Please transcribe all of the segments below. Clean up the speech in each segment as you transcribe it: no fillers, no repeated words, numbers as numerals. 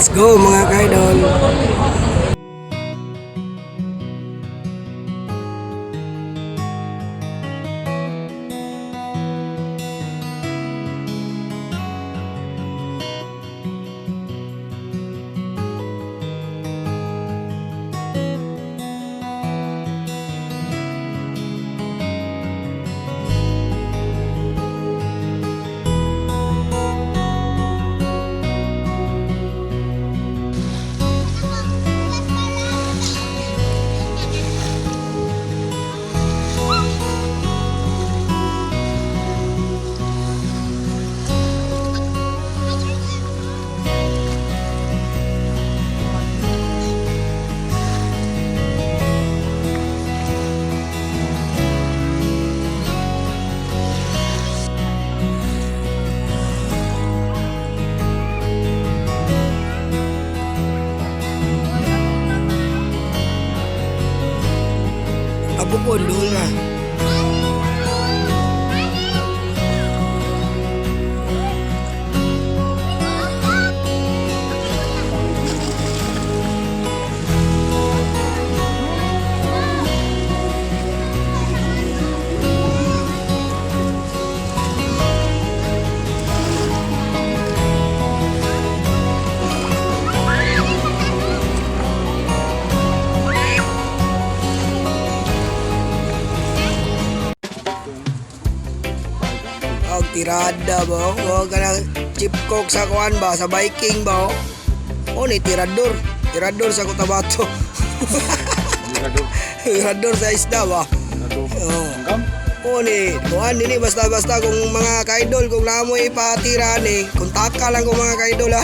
Let's go mga kaidol. Abukon doon na. Tirada ba? O ka ng chip coke sa kuan ba? Sa biking ba? O ni tirador. Tirador sa Cotabato. Tirador sa isda ba? O ni kuan din basta-basta kung mga kaidol kung namo ipatira ni kontaka lang kung mga kaidol ha.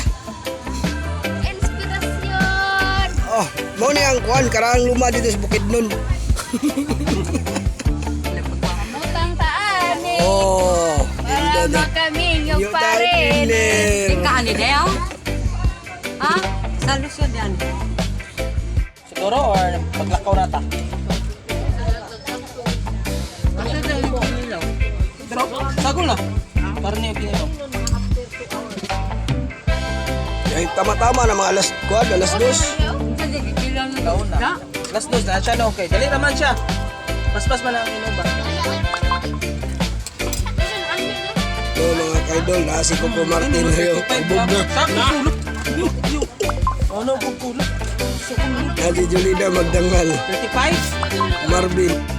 Inspirasyon. Oh, mo ni ang kuan karang luma dito sa Bukidnon. Mutang taan eh. Oh. Para makaming yung parin. Tingkahan ni Deo? Ha? Sa Lusyon yan. Siguro or paglakaw na ta? Basta dahil yung pinilaw. Pero sagol na. Para niyo pinilaw. Ay tama-tama na mga alas 2. Kasi kikilaw na Kauna. na. Last dose na siya na okay. Dali naman siya. Paspas man ang inuba. So mga kaidol, nasi ko po Martin Rio. Ubog na. Ano pagkulot? Nasi Jolida Magdangal. 35? Marvin.